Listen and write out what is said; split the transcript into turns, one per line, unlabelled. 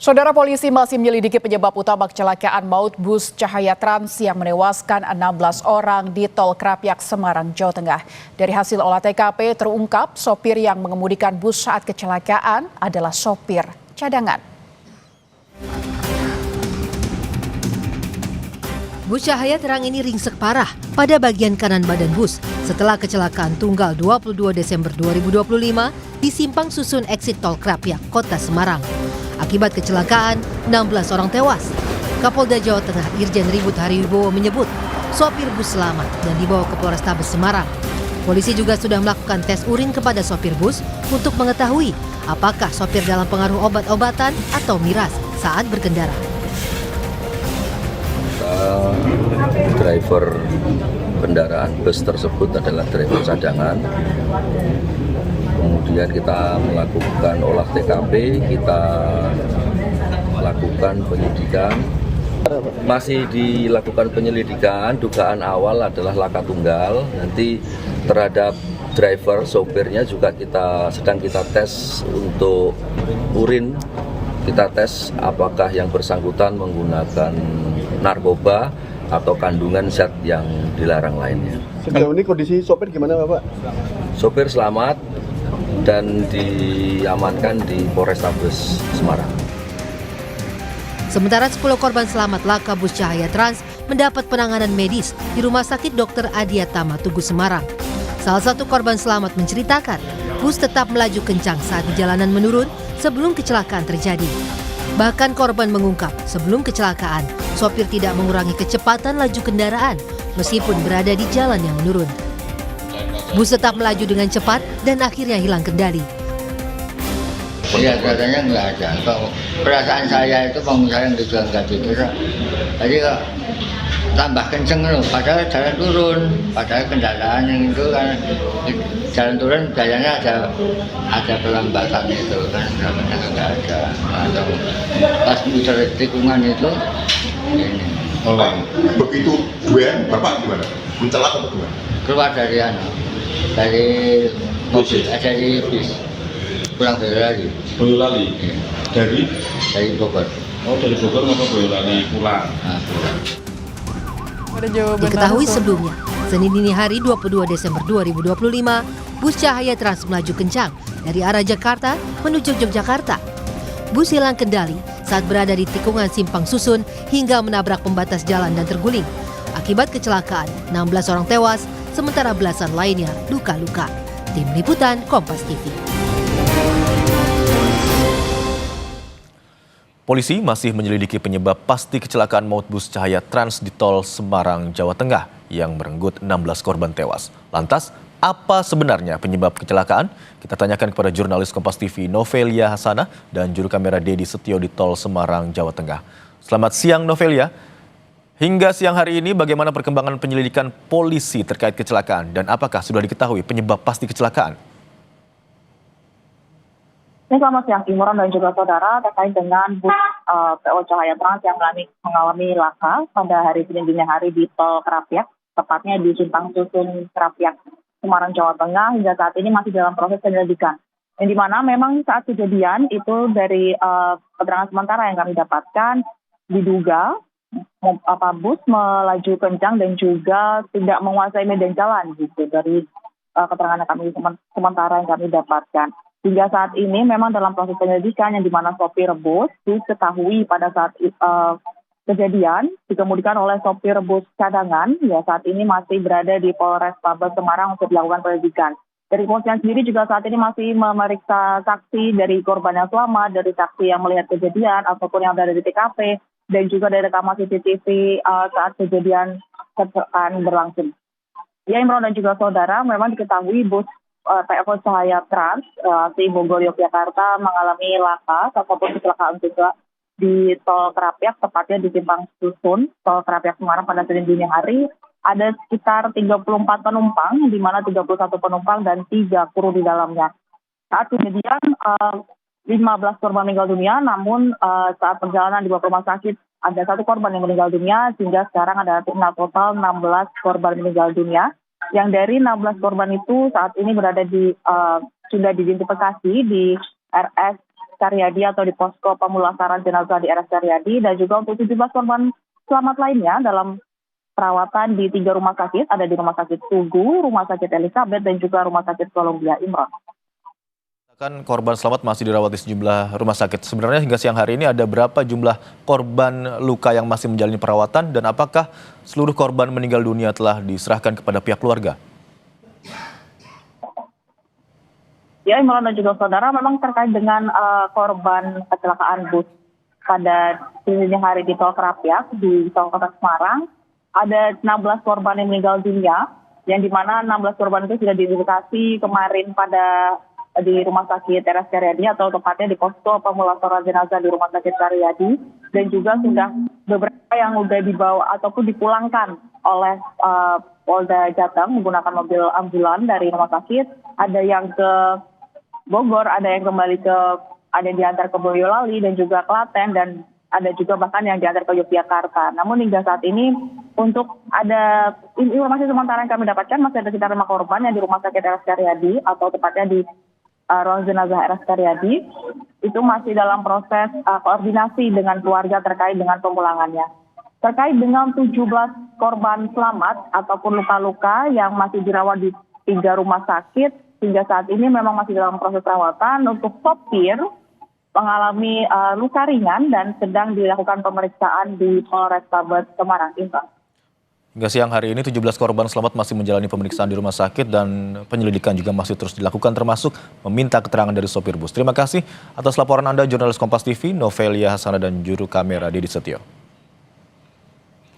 Saudara, polisi masih menyelidiki penyebab utama kecelakaan maut bus Cahaya Trans yang menewaskan 16 orang di Tol Krapyak, Semarang, Jawa Tengah. Dari hasil olah TKP terungkap sopir yang mengemudikan bus saat kecelakaan adalah sopir cadangan.
Bus Cahaya Terang ini ringsek parah pada bagian kanan badan bus setelah kecelakaan tunggal 22 Desember 2025 di Simpang Susun Exit Tol Krapyak, Kota Semarang. Akibat kecelakaan, 16 orang tewas. Kapolda Jawa Tengah Irjen Ribut Hariwibowo menyebut sopir bus selamat dan dibawa ke Polrestabes Semarang. Polisi juga sudah melakukan tes urin kepada sopir bus untuk mengetahui apakah sopir dalam pengaruh obat-obatan atau miras saat berkendara.
Driver kendaraan bus tersebut adalah driver cadangan. Kemudian kita melakukan olah TKP, kita melakukan penyidikan. Masih dilakukan penyelidikan, dugaan awal adalah laka tunggal. Nanti terhadap driver, sopirnya juga sedang kita tes untuk urin. Kita tes apakah yang bersangkutan menggunakan narkoba atau kandungan zat yang dilarang lainnya.
Sejauh ini kondisi sopir gimana, Bapak?
Sopir selamat dan diamankan di Polrestabes Semarang.
Sementara 10 korban selamat laka bus Cahaya Trans mendapat penanganan medis di Rumah Sakit Dr. Adiatama Tugu Semarang. Salah satu korban selamat menceritakan bus tetap melaju kencang saat di jalanan menurun sebelum kecelakaan terjadi. Bahkan korban mengungkap sebelum kecelakaan, sopir tidak mengurangi kecepatan laju kendaraan meskipun berada di jalan yang menurun. Bus tetap melaju dengan cepat dan akhirnya hilang kendali.
Iya, katanya nggak ada. Kalau perasaan saya itu pengusaha yang juga nggak pikir. Jadi kok tambah kenceng loh, padahal jalan turun. Padahal kendaraan yang itu kan jalan turun, jalannya ada pelambatan itu kan, namanya nggak ada. Atau pas muter tikungan itu, ini.
Oh, begitu dua, Bapak gimana? Mencelak atau gimana?
Keluar dari mobil, dari bis, pulang Boyolali.
Boyolali?
Iya. Dari Bogor.
Oh, dari Bogor mau ke Boyolali pulang.
Nah, pulang.
Diketahui sebelumnya, Senin dini hari 22 Desember 2025, bus Cahaya Trans melaju kencang dari arah Jakarta menuju Yogyakarta. Bus hilang kendali saat berada di tikungan Simpang Susun hingga menabrak pembatas jalan dan terguling. Akibat kecelakaan, 16 orang tewas, sementara belasan lainnya luka-luka. Tim Liputan Kompas TV.
Polisi masih menyelidiki penyebab pasti kecelakaan maut bus Cahaya Trans di Tol Semarang, Jawa Tengah yang merenggut 16 korban tewas. Lantas, apa sebenarnya penyebab kecelakaan? Kita tanyakan kepada jurnalis Kompas TV Novelia Hasanah dan juru kamera Dedi Setio di Tol Semarang, Jawa Tengah. Selamat siang Novelia. Hingga siang hari ini bagaimana perkembangan penyelidikan polisi terkait kecelakaan dan apakah sudah diketahui penyebab pasti kecelakaan?
Selamat siang Imron dan juga saudara, terkait dengan bus PO Cahaya Trans yang mengalami laka pada hari Senin dini hari di Tol Krapyak, tepatnya di Simpang Susun Krapyak, Semarang, Jawa Tengah. Hingga saat ini masih dalam proses penyelidikan. Yang dimana memang saat kejadian itu dari keterangan sementara yang kami dapatkan diduga bus melaju kencang dan juga tidak menguasai medan jalan gitu dari keterangan kami sementara yang kami dapatkan. Hingga saat ini memang dalam proses penyelidikan yang dimana sopir bus diketahui pada saat kejadian dikemudikan oleh sopir bus cadangan, ya saat ini masih berada di Polrestabes Semarang untuk dilakukan penyelidikan. Dari kepolisian sendiri juga saat ini masih memeriksa saksi dari korban yang selamat, dari saksi yang melihat kejadian ataupun yang berada di TKP, dan juga dari rekaman CCTV saat kejadian kecelakaan berlangsung. Ya Imron dan juga saudara, memang diketahui bus PO Cahaya Trans si Bogor Yogyakarta mengalami laka ataupun kecelakaan juga di Tol Krapyak, tepatnya di Simpang Susun Tol Krapyak Semarang pada Senin dini hari. Ada sekitar 34 penumpang, di mana 31 penumpang dan 3 kru di dalamnya. Saat kejadian 15 korban meninggal dunia, namun saat perjalanan dibawa ke rumah sakit ada 1 korban yang meninggal dunia, sehingga sekarang ada total 16 korban meninggal dunia. Yang dari 16 korban itu saat ini berada di sudah diidentifikasi di RS Karyadi atau di posko pemulasaran jenazah di RS Karyadi, dan juga untuk 17 korban selamat lainnya dalam perawatan di 3 rumah sakit, ada di Rumah Sakit Tugu, Rumah Sakit Elizabeth, dan juga Rumah Sakit Columbia Imron.
Kan korban selamat masih dirawat di sejumlah rumah sakit. Sebenarnya hingga siang hari ini ada berapa jumlah korban luka yang masih menjalani perawatan dan apakah seluruh korban meninggal dunia telah diserahkan kepada pihak keluarga?
Ya, Imron dan juga saudara, memang terkait dengan korban kecelakaan bus pada dini hari di Tol Krapyak di Tol Kota Semarang, ada 16 korban yang meninggal dunia, yang dimana 16 korban itu sudah diidentifikasi kemarin di Rumah Sakit RS Karyadi atau tepatnya di posko pemulasaran jenazah di Rumah Sakit Karyadi, dan juga sudah beberapa yang sudah dibawa ataupun dipulangkan oleh Polda Jateng menggunakan mobil ambulan dari rumah sakit. Ada yang ke Bogor, ada yang kembali ada yang diantar ke Boyolali dan juga Klaten, dan ada juga bahkan yang diantar ke Yogyakarta. Namun hingga saat ini untuk ada informasi sementara yang kami dapatkan masih ada sekitar 5 korban yang di Rumah Sakit RS Karyadi atau tepatnya di ruang jenazah RS Karyadi, itu masih dalam proses koordinasi dengan keluarga terkait dengan pemulangannya. Terkait dengan 17 korban selamat ataupun luka-luka yang masih dirawat di 3 rumah sakit, hingga saat ini memang masih dalam proses perawatan. Untuk sopir mengalami luka ringan dan sedang dilakukan pemeriksaan di Polrestabes Semarang.
Hingga siang hari ini 17 korban selamat masih menjalani pemeriksaan di rumah sakit dan penyelidikan juga masih terus dilakukan termasuk meminta keterangan dari sopir bus. Terima kasih atas laporan Anda jurnalis Kompas TV, Novelia Hasana dan juru kamera Didi Setio.